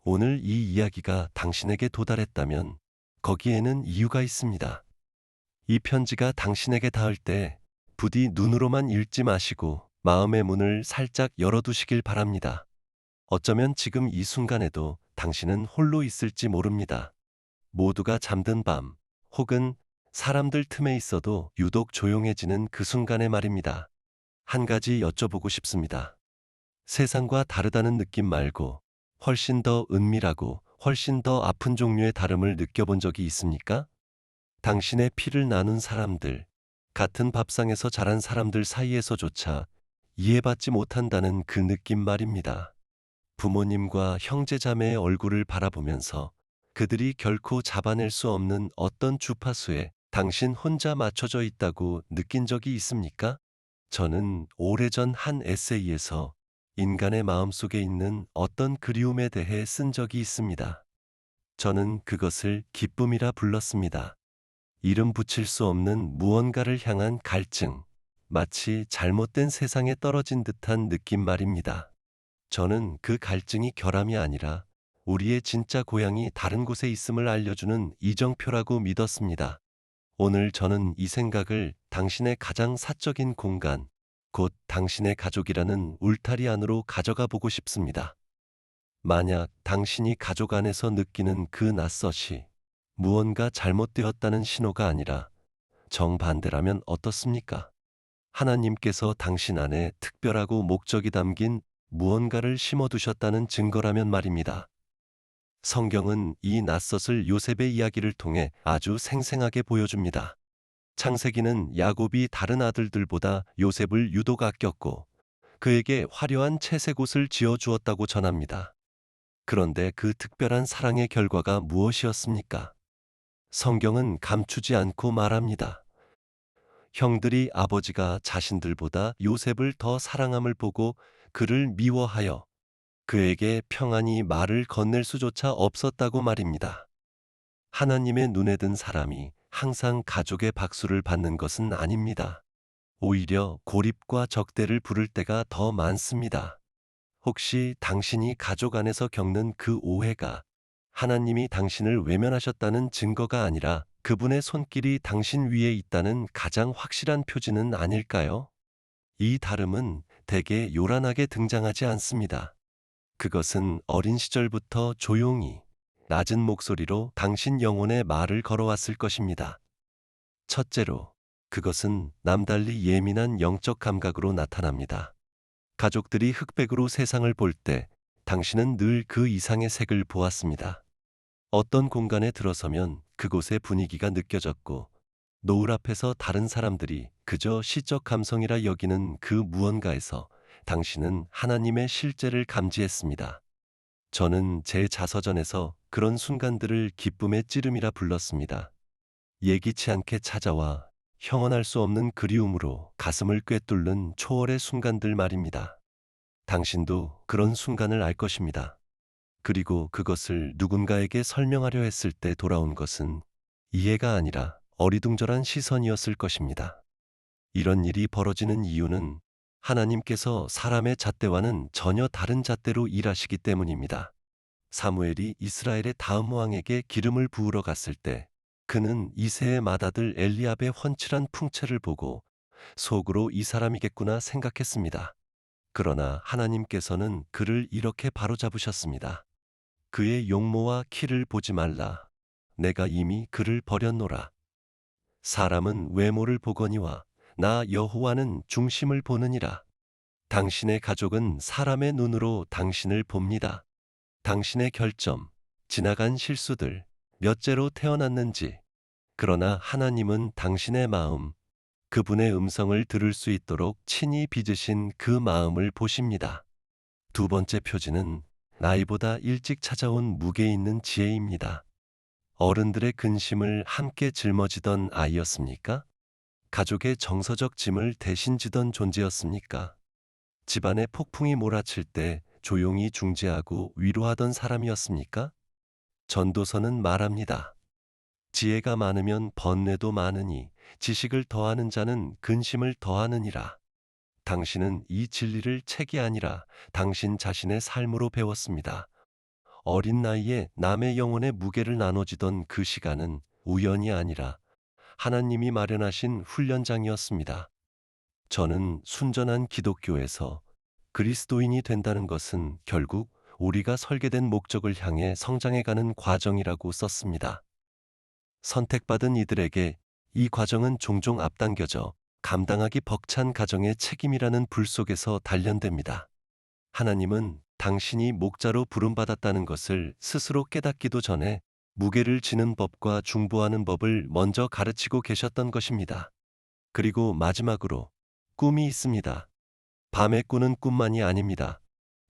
오늘 이 이야기가 당신에게 도달했다면 거기에는 이유가 있습니다. 이 편지가 당신에게 닿을 때 부디 눈으로만 읽지 마시고 마음의 문을 살짝 열어두시길 바랍니다. 어쩌면 지금 이 순간에도 당신은 홀로 있을지 모릅니다. 모두가 잠든 밤, 혹은 사람들 틈에 있어도 유독 조용해지는 그 순간의 말입니다. 한 가지 여쭤보고 싶습니다. 세상과 다르다는 느낌 말고 훨씬 더 은밀하고 훨씬 더 아픈 종류의 다름을 느껴본 적이 있습니까? 당신의 피를 나눈 사람들, 같은 밥상에서 자란 사람들 사이에서조차 이해받지 못한다는 그 느낌 말입니다. 부모님과 형제자매의 얼굴을 바라보면서 그들이 결코 잡아낼 수 없는 어떤 주파수에 당신 혼자 맞춰져 있다고 느낀 적이 있습니까? 저는 오래전 한 에세이에서 인간의 마음속에 있는 어떤 그리움에 대해 쓴 적이 있습니다. 저는 그것을 기쁨이라 불렀습니다. 이름 붙일 수 없는 무언가를 향한 갈증, 마치 잘못된 세상에 떨어진 듯한 느낌 말입니다. 저는 그 갈증이 결함이 아니라 우리의 진짜 고향이 다른 곳에 있음을 알려주는 이정표라고 믿었습니다. 오늘 저는 이 생각을 당신의 가장 사적인 공간, 곧 당신의 가족이라는 울타리 안으로 가져가 보고 싶습니다. 만약 당신이 가족 안에서 느끼는 그 낯섦이 무언가 잘못되었다는 신호가 아니라 정반대라면 어떻습니까? 하나님께서 당신 안에 특별하고 목적이 담긴 무언가를 심어두셨다는 증거라면 말입니다. 성경은 이 낯섦을 요셉의 이야기를 통해 아주 생생하게 보여줍니다. 창세기는 야곱이 다른 아들들보다 요셉을 유독 아꼈고 그에게 화려한 채색 옷을 지어 주었다고 전합니다. 그런데 그 특별한 사랑의 결과가 무엇이었습니까? 성경은 감추지 않고 말합니다. 형들이 아버지가 자신들보다 요셉을 더 사랑함을 보고 그를 미워하여 그에게 평안히 말을 건넬 수조차 없었다고 말입니다. 하나님의 눈에 든 사람이 항상 가족의 박수를 받는 것은 아닙니다. 오히려 고립과 적대를 부를 때가 더 많습니다. 혹시 당신이 가족 안에서 겪는 그 오해가 하나님이 당신을 외면하셨다는 증거가 아니라 그분의 손길이 당신 위에 있다는 가장 확실한 표지는 아닐까요? 이 다름은 대개 요란하게 등장하지 않습니다. 그것은 어린 시절부터 조용히 낮은 목소리로 당신 영혼에 말을 걸어왔을 것입니다. 첫째로, 그것은 남달리 예민한 영적 감각으로 나타납니다. 가족들이 흑백으로 세상을 볼 때 당신은 늘 그 이상의 색을 보았습니다. 어떤 공간에 들어서면 그곳의 분위기가 느껴졌고, 노을 앞에서 다른 사람들이 그저 시적 감성이라 여기는 그 무언가에서 당신은 하나님의 실제를 감지했습니다. 저는 제 자서전에서 그런 순간들을 기쁨의 찌름이라 불렀습니다. 예기치 않게 찾아와 형언할 수 없는 그리움으로 가슴을 꿰뚫는 초월의 순간들 말입니다. 당신도 그런 순간을 알 것입니다. 그리고 그것을 누군가에게 설명하려 했을 때 돌아온 것은 이해가 아니라 어리둥절한 시선이었을 것입니다. 이런 일이 벌어지는 이유는 하나님께서 사람의 잣대와는 전혀 다른 잣대로 일하시기 때문입니다. 사무엘이 이스라엘의 다음 왕에게 기름을 부으러 갔을 때 그는 이새의 맏아들 엘리압의 훤칠한 풍채를 보고 속으로 이 사람이겠구나 생각했습니다. 그러나 하나님께서는 그를 이렇게 바로잡으셨습니다. 그의 용모와 키를 보지 말라. 내가 이미 그를 버렸노라. 사람은 외모를 보거니와 나 여호와는 중심을 보느니라. 당신의 가족은 사람의 눈으로 당신을 봅니다. 당신의 결점, 지나간 실수들, 몇째로 태어났는지. 그러나 하나님은 당신의 마음, 그분의 음성을 들을 수 있도록 친히 빚으신 그 마음을 보십니다. 두 번째 표지는 나이보다 일찍 찾아온 무게 있는 지혜입니다. 어른들의 근심을 함께 짊어지던 아이였습니까? 가족의 정서적 짐을 대신 지던 존재였습니까? 집안에 폭풍이 몰아칠 때 조용히 중재하고 위로하던 사람이었습니까? 전도서는 말합니다. 지혜가 많으면 번뇌도 많으니 지식을 더하는 자는 근심을 더하느니라. 당신은 이 진리를 책이 아니라 당신 자신의 삶으로 배웠습니다. 어린 나이에 남의 영혼의 무게를 나눠지던 그 시간은 우연이 아니라 하나님이 마련하신 훈련장이었습니다. 저는 순전한 기독교에서 그리스도인이 된다는 것은 결국 우리가 설계된 목적을 향해 성장해가는 과정이라고 썼습니다. 선택받은 이들에게 이 과정은 종종 앞당겨져 감당하기 벅찬 가정의 책임이라는 불 속에서 단련됩니다. 하나님은 당신이 목자로 부름받았다는 것을 스스로 깨닫기도 전에 무게를 지는 법과 중보하는 법을 먼저 가르치고 계셨던 것입니다. 그리고 마지막으로 꿈이 있습니다. 밤에 꾸는 꿈만이 아닙니다.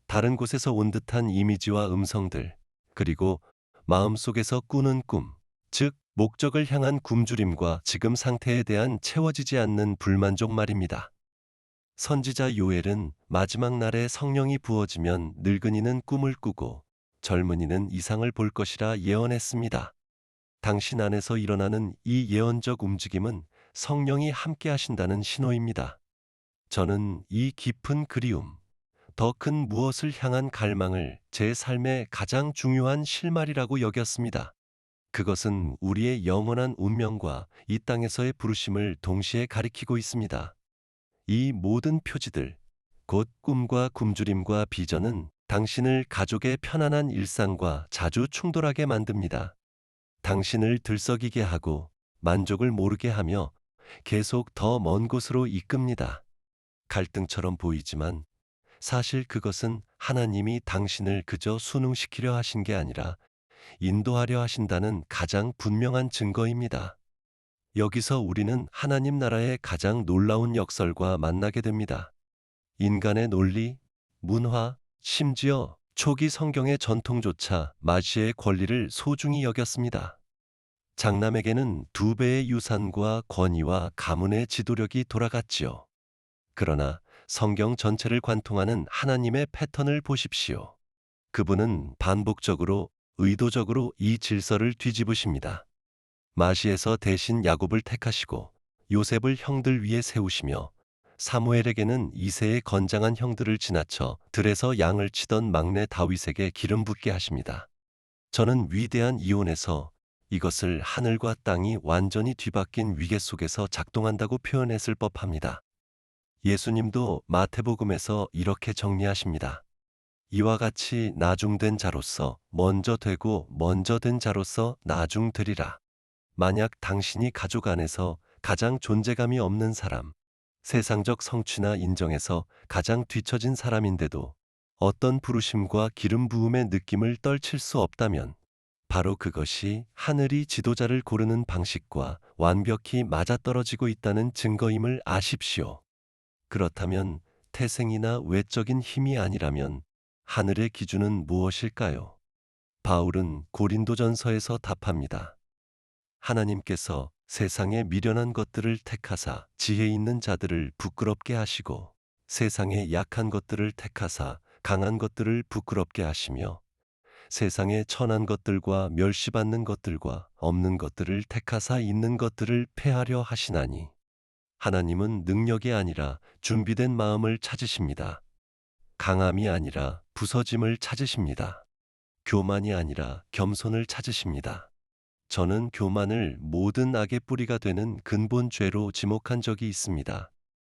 다른 곳에서 온 듯한 이미지와 음성들, 그리고 마음속에서 꾸는 꿈, 즉 목적을 향한 굶주림과 지금 상태에 대한 채워지지 않는 불만족 말입니다. 선지자 요엘은 마지막 날에 성령이 부어지면 늙은이는 꿈을 꾸고 젊은이는 이상을 볼 것이라 예언했습니다. 당신 안에서 일어나는 이 예언적 움직임은 성령이 함께 하신다는 신호입니다. 저는 이 깊은 그리움, 더 큰 무엇을 향한 갈망을 제 삶의 가장 중요한 실마리라고 여겼습니다. 그것은 우리의 영원한 운명과 이 땅에서의 부르심을 동시에 가리키고 있습니다. 이 모든 표지들, 곧 꿈과 굶주림과 비전은 당신을 가족의 편안한 일상과 자주 충돌하게 만듭니다. 당신을 들썩이게 하고 만족을 모르게 하며 계속 더 먼 곳으로 이끕니다. 갈등처럼 보이지만 사실 그것은 하나님이 당신을 그저 순응시키려 하신 게 아니라 인도하려 하신다는 가장 분명한 증거입니다. 여기서 우리는 하나님 나라의 가장 놀라운 역설과 만나게 됩니다. 인간의 논리, 문화, 심지어 초기 성경의 전통조차 마시의 권리를 소중히 여겼습니다. 장남에게는 2배의 유산과 권위와 가문의 지도력이 돌아갔지요. 그러나 성경 전체를 관통하는 하나님의 패턴을 보십시오. 그분은 반복적으로, 의도적으로 이 질서를 뒤집으십니다. 마시에서 대신 야곱을 택하시고 요셉을 형들 위에 세우시며 사무엘에게는 이새의 건장한 형들을 지나쳐 들에서 양을 치던 막내 다윗에게 기름 붓게 하십니다. 저는 위대한 이혼에서 이것을 하늘과 땅이 완전히 뒤바뀐 위계 속에서 작동한다고 표현했을 법합니다. 예수님도 마태복음에서 이렇게 정리하십니다. 이와 같이 나중된 자로서 먼저 되고 먼저 된 자로서 나중되리라. 만약 당신이 가족 안에서 가장 존재감이 없는 사람, 세상적 성취나 인정에서 가장 뒤처진 사람인데도 어떤 부르심과 기름 부음의 느낌을 떨칠 수 없다면 바로 그것이 하늘이 지도자를 고르는 방식과 완벽히 맞아떨어지고 있다는 증거임을 아십시오. 그렇다면 태생이나 외적인 힘이 아니라면 하늘의 기준은 무엇일까요? 바울은 고린도전서에서 답합니다. 하나님께서 세상의 미련한 것들을 택하사 지혜 있는 자들을 부끄럽게 하시고 세상의 약한 것들을 택하사 강한 것들을 부끄럽게 하시며 세상의 천한 것들과 멸시받는 것들과 없는 것들을 택하사 있는 것들을 패하려 하시나니 하나님은 능력이 아니라 준비된 마음을 찾으십니다. 강함이 아니라 부서짐을 찾으십니다. 교만이 아니라 겸손을 찾으십니다. 저는 교만을 모든 악의 뿌리가 되는 근본 죄로 지목한 적이 있습니다.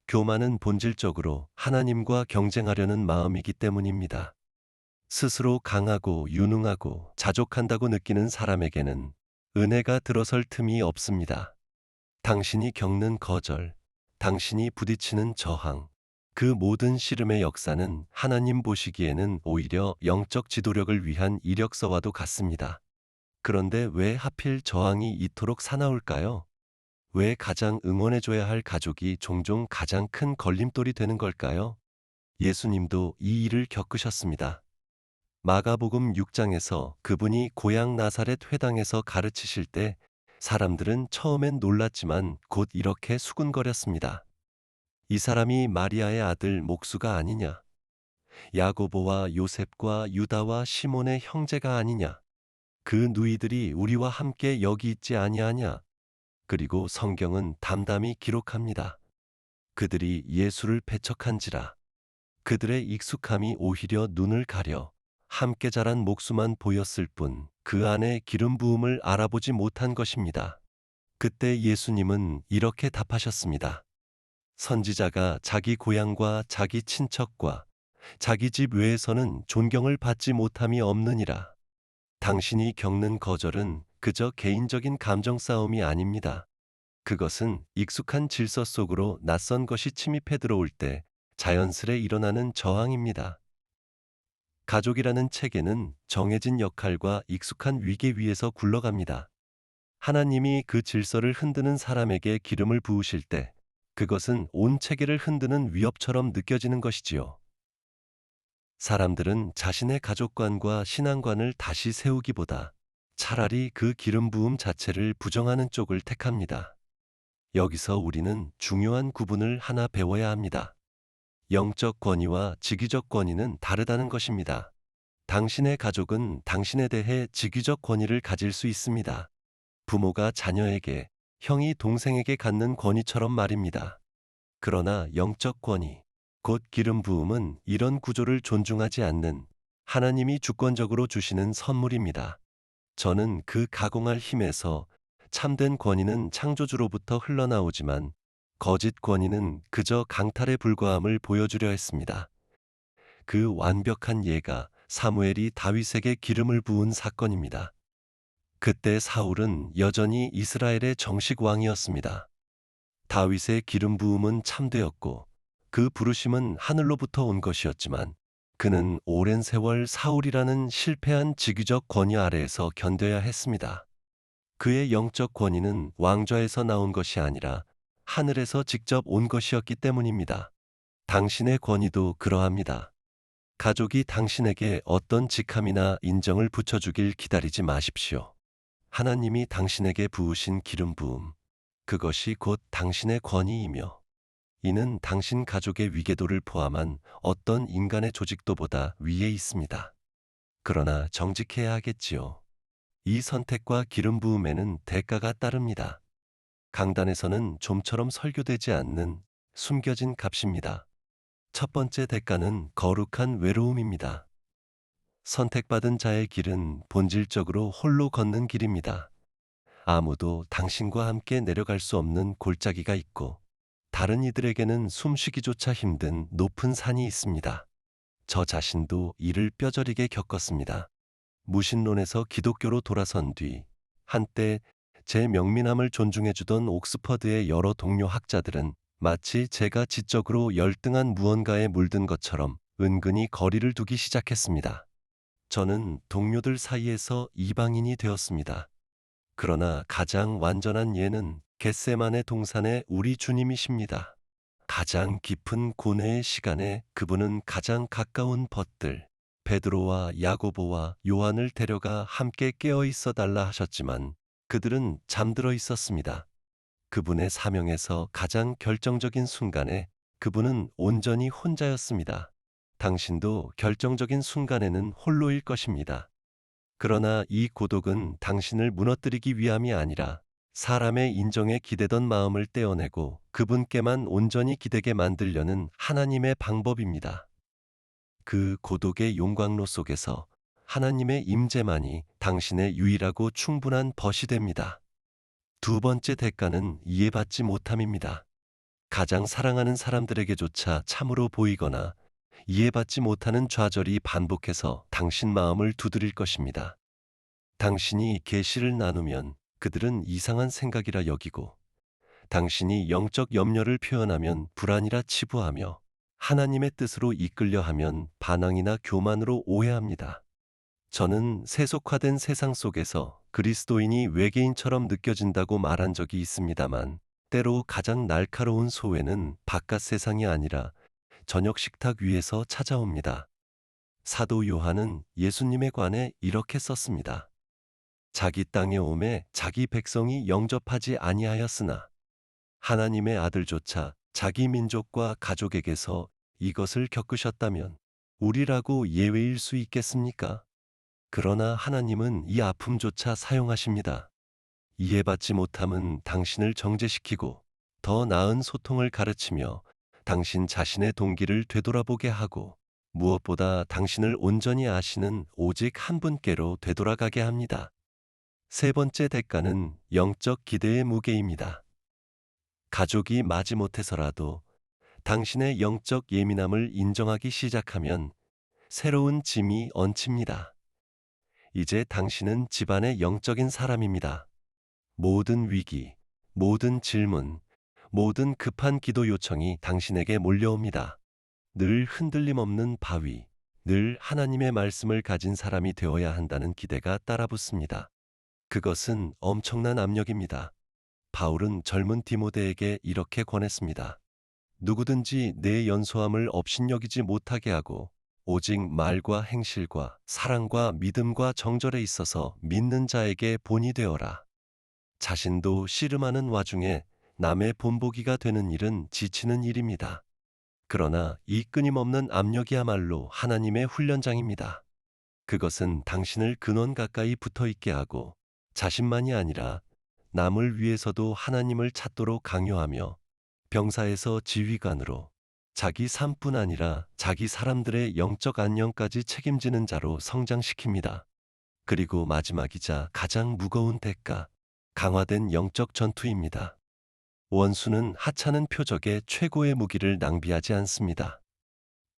교만은 본질적으로 하나님과 경쟁하려는 마음이기 때문입니다. 스스로 강하고 유능하고 자족한다고 느끼는 사람에게는 은혜가 들어설 틈이 없습니다. 당신이 겪는 거절, 당신이 부딪히는 저항, 그 모든 씨름의 역사는 하나님 보시기에는 오히려 영적 지도력을 위한 이력서와도 같습니다. 그런데 왜 하필 저항이 이토록 사나울까요? 왜 가장 응원해줘야 할 가족이 종종 가장 큰 걸림돌이 되는 걸까요? 예수님도 이 일을 겪으셨습니다. 마가복음 6장에서 그분이 고향 나사렛 회당에서 가르치실 때 사람들은 처음엔 놀랐지만 곧 이렇게 수군거렸습니다. 이 사람이 마리아의 아들 목수가 아니냐? 야고보와 요셉과 유다와 시몬의 형제가 아니냐? 그 누이들이 우리와 함께 여기 있지 아니하냐? 그리고 성경은 담담히 기록합니다. 그들이 예수를 배척한지라. 그들의 익숙함이 오히려 눈을 가려 함께 자란 목수만 보였을 뿐 그 안에 기름 부음을 알아보지 못한 것입니다. 그때 예수님은 이렇게 답하셨습니다. 선지자가 자기 고향과 자기 친척과 자기 집 외에서는 존경을 받지 못함이 없느니라. 당신이 겪는 거절은 그저 개인적인 감정 싸움이 아닙니다. 그것은 익숙한 질서 속으로 낯선 것이 침입해 들어올 때 자연스레 일어나는 저항입니다. 가족이라는 체계는 정해진 역할과 익숙한 위계 위에서 굴러갑니다. 하나님이 그 질서를 흔드는 사람에게 기름을 부으실 때 그것은 온 체계를 흔드는 위협처럼 느껴지는 것이지요. 사람들은 자신의 가족관과 신앙관을 다시 세우기보다 차라리 그 기름 부음 자체를 부정하는 쪽을 택합니다. 여기서 우리는 중요한 구분을 하나 배워야 합니다. 영적 권위와 직위적 권위는 다르다는 것입니다. 당신의 가족은 당신에 대해 직위적 권위를 가질 수 있습니다. 부모가 자녀에게, 형이 동생에게 갖는 권위처럼 말입니다. 그러나 영적 권위, 곧 기름 부음은 이런 구조를 존중하지 않는 하나님이 주권적으로 주시는 선물입니다. 저는 그 가공할 힘에서 참된 권위는 창조주로부터 흘러나오지만 거짓 권위는 그저 강탈에 불과함을 보여주려 했습니다. 그 완벽한 예가 사무엘이 다윗에게 기름을 부은 사건입니다. 그때 사울은 여전히 이스라엘의 정식 왕이었습니다. 다윗의 기름 부음은 참되었고 그 부르심은 하늘로부터 온 것이었지만 그는 오랜 세월 사울이라는 실패한 직위적 권위 아래에서 견뎌야 했습니다. 그의 영적 권위는 왕좌에서 나온 것이 아니라 하늘에서 직접 온 것이었기 때문입니다. 당신의 권위도 그러합니다. 가족이 당신에게 어떤 직함이나 인정을 붙여주길 기다리지 마십시오. 하나님이 당신에게 부으신 기름 부음, 그것이 곧 당신의 권위이며 이는 당신 가족의 위계도를 포함한 어떤 인간의 조직도보다 위에 있습니다. 그러나 정직해야 하겠지요. 이 선택과 기름 부음에는 대가가 따릅니다. 강단에서는 좀처럼 설교되지 않는 숨겨진 값입니다. 첫 번째 대가는 거룩한 외로움입니다. 선택받은 자의 길은 본질적으로 홀로 걷는 길입니다. 아무도 당신과 함께 내려갈 수 없는 골짜기가 있고 다른 이들에게는 숨쉬기조차 힘든 높은 산이 있습니다. 저 자신도 이를 뼈저리게 겪었습니다. 무신론에서 기독교로 돌아선 뒤 한때 제 명민함을 존중해주던 옥스퍼드의 여러 동료 학자들은 마치 제가 지적으로 열등한 무언가에 물든 것처럼 은근히 거리를 두기 시작했습니다. 저는 동료들 사이에서 이방인이 되었습니다. 그러나 가장 완전한 예는 겟세마네 동산의 우리 주님이십니다. 가장 깊은 고뇌의 시간에 그분은 가장 가까운 벗들, 베드로와 야고보와 요한을 데려가 함께 깨어 있어 달라 하셨지만 그들은 잠들어 있었습니다. 그분의 사명에서 가장 결정적인 순간에 그분은 온전히 혼자였습니다. 당신도 결정적인 순간에는 홀로일 것입니다. 그러나 이 고독은 당신을 무너뜨리기 위함이 아니라 사람의 인정에 기대던 마음을 떼어내고 그분께만 온전히 기대게 만들려는 하나님의 방법입니다. 그 고독의 용광로 속에서 하나님의 임재만이 당신의 유일하고 충분한 벗이 됩니다. 두 번째 대가는 이해받지 못함입니다. 가장 사랑하는 사람들에게조차 참으로 보이거나 이해받지 못하는 좌절이 반복해서 당신 마음을 두드릴 것입니다. 당신이 계시를 나누면 그들은 이상한 생각이라 여기고 당신이 영적 염려를 표현하면 불안이라 치부하며 하나님의 뜻으로 이끌려 하면 반항이나 교만으로 오해합니다. 저는 세속화된 세상 속에서 그리스도인이 외계인처럼 느껴진다고 말한 적이 있습니다만 때로 가장 날카로운 소외는 바깥 세상이 아니라 저녁 식탁 위에서 찾아옵니다. 사도 요한은 예수님에 관해 이렇게 썼습니다. 자기 땅에 오매 자기 백성이 영접하지 아니하였으나 하나님의 아들조차 자기 민족과 가족에게서 이것을 겪으셨다면 우리라고 예외일 수 있겠습니까? 그러나 하나님은 이 아픔조차 사용하십니다. 이해받지 못함은 당신을 정죄시키고 더 나은 소통을 가르치며 당신 자신의 동기를 되돌아보게 하고 무엇보다 당신을 온전히 아시는 오직 한 분께로 되돌아가게 합니다. 세 번째 대가는 영적 기대의 무게입니다. 가족이 마지못해서라도 당신의 영적 예민함을 인정하기 시작하면 새로운 짐이 얹힙니다. 이제 당신은 집안의 영적인 사람입니다. 모든 위기, 모든 질문, 모든 급한 기도 요청이 당신에게 몰려옵니다. 늘 흔들림 없는 바위, 늘 하나님의 말씀을 가진 사람이 되어야 한다는 기대가 따라붙습니다. 그것은 엄청난 압력입니다. 바울은 젊은 디모데에게 이렇게 권했습니다. 누구든지 내 연소함을 업신여기지 못하게 하고 오직 말과 행실과 사랑과 믿음과 정절에 있어서 믿는 자에게 본이 되어라. 자신도 씨름하는 와중에 남의 본보기가 되는 일은 지치는 일입니다. 그러나 이 끊임없는 압력이야말로 하나님의 훈련장입니다. 그것은 당신을 근원 가까이 붙어 있게 하고 자신만이 아니라 남을 위해서도 하나님을 찾도록 강요하며 병사에서 지휘관으로 자기 삶뿐 아니라 자기 사람들의 영적 안녕까지 책임지는 자로 성장시킵니다. 그리고 마지막이자 가장 무거운 대가, 강화된 영적 전투입니다. 원수는 하찮은 표적에 최고의 무기를 낭비하지 않습니다.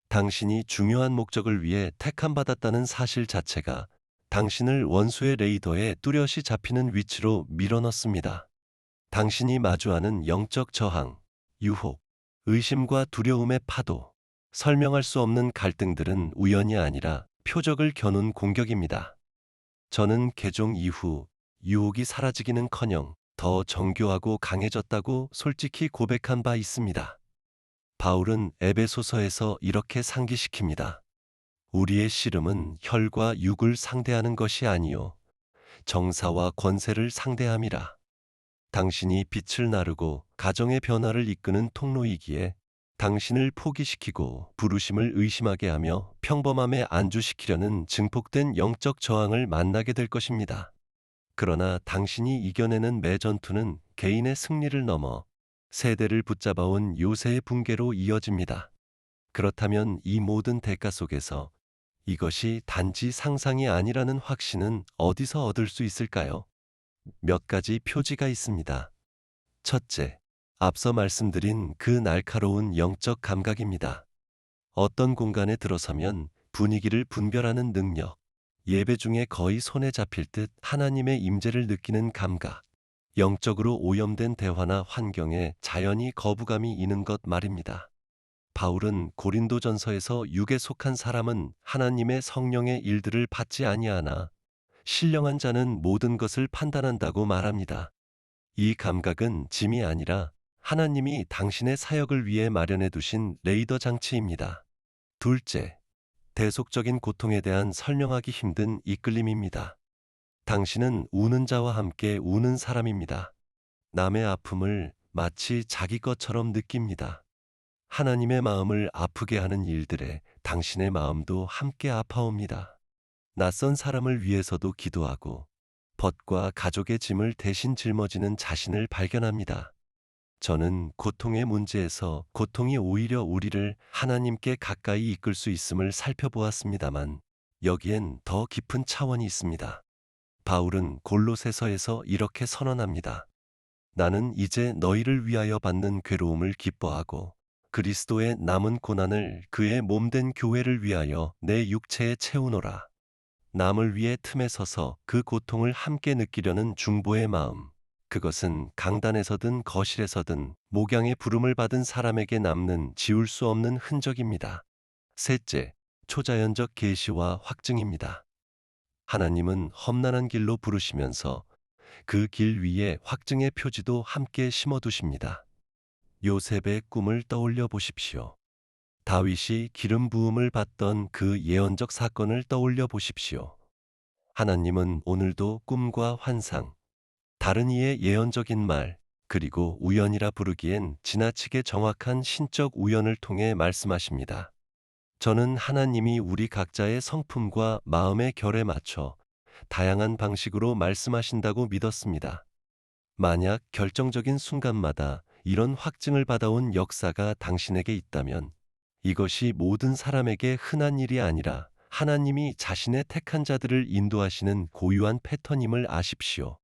당신이 중요한 목적을 위해 택함받았다는 사실 자체가 당신을 원수의 레이더에 뚜렷이 잡히는 위치로 밀어넣습니다. 당신이 마주하는 영적 저항, 유혹, 의심과 두려움의 파도, 설명할 수 없는 갈등들은 우연이 아니라 표적을 겨눈 공격입니다. 저는 개종 이후 유혹이 사라지기는커녕 더 정교하고 강해졌다고 솔직히 고백한 바 있습니다. 바울은 에베소서에서 이렇게 상기시킵니다. 우리의 씨름은 혈과 육을 상대하는 것이 아니요 정사와 권세를 상대함이라. 당신이 빛을 나르고 가정의 변화를 이끄는 통로이기에 당신을 포기시키고 부르심을 의심하게 하며 평범함에 안주시키려는 증폭된 영적 저항을 만나게 될 것입니다. 그러나 당신이 이겨내는 매 전투는 개인의 승리를 넘어 세대를 붙잡아온 요새의 붕괴로 이어집니다. 그렇다면 이 모든 대가 속에서 이것이 단지 상상이 아니라는 확신은 어디서 얻을 수 있을까요? 몇 가지 표지가 있습니다. 첫째, 앞서 말씀드린 그 날카로운 영적 감각입니다. 어떤 공간에 들어서면 분위기를 분별하는 능력, 예배 중에 거의 손에 잡힐 듯 하나님의 임재를 느끼는 감각, 영적으로 오염된 대화나 환경에 자연히 거부감이 있는 것 말입니다. 바울은 고린도전서에서 육에 속한 사람은 하나님의 성령의 일들을 받지 아니하나 신령한 자는 모든 것을 판단한다고 말합니다. 이 감각은 짐이 아니라 하나님이 당신의 사역을 위해 마련해 두신 레이더 장치입니다. 둘째, 대속적인 고통에 대한 설명하기 힘든 이끌림입니다. 당신은 우는 자와 함께 우는 사람입니다. 남의 아픔을 마치 자기 것처럼 느낍니다. 하나님의 마음을 아프게 하는 일들에 당신의 마음도 함께 아파옵니다. 낯선 사람을 위해서도 기도하고 벗과 가족의 짐을 대신 짊어지는 자신을 발견합니다. 저는 고통의 문제에서 고통이 오히려 우리를 하나님께 가까이 이끌 수 있음을 살펴보았습니다만 여기엔 더 깊은 차원이 있습니다. 바울은 골로새서에서 이렇게 선언합니다. 나는 이제 너희를 위하여 받는 괴로움을 기뻐하고 그리스도의 남은 고난을 그의 몸된 교회를 위하여 내 육체에 채우노라. 남을 위해 틈에 서서 그 고통을 함께 느끼려는 중보의 마음. 그것은 강단에서든 거실에서든 목양의 부름을 받은 사람에게 남는 지울 수 없는 흔적입니다. 셋째, 초자연적 계시와 확증입니다. 하나님은 험난한 길로 부르시면서 그 길 위에 확증의 표지도 함께 심어두십니다. 요셉의 꿈을 떠올려 보십시오. 다윗이 기름 부음을 받던 그 예언적 사건을 떠올려 보십시오. 하나님은 오늘도 꿈과 환상, 다른 이의 예언적인 말, 그리고 우연이라 부르기엔 지나치게 정확한 신적 우연을 통해 말씀하십니다. 저는 하나님이 우리 각자의 성품과 마음의 결에 맞춰 다양한 방식으로 말씀하신다고 믿었습니다. 만약 결정적인 순간마다 이런 확증을 받아온 역사가 당신에게 있다면 이것이 모든 사람에게 흔한 일이 아니라 하나님이 자신의 택한 자들을 인도하시는 고유한 패턴임을 아십시오.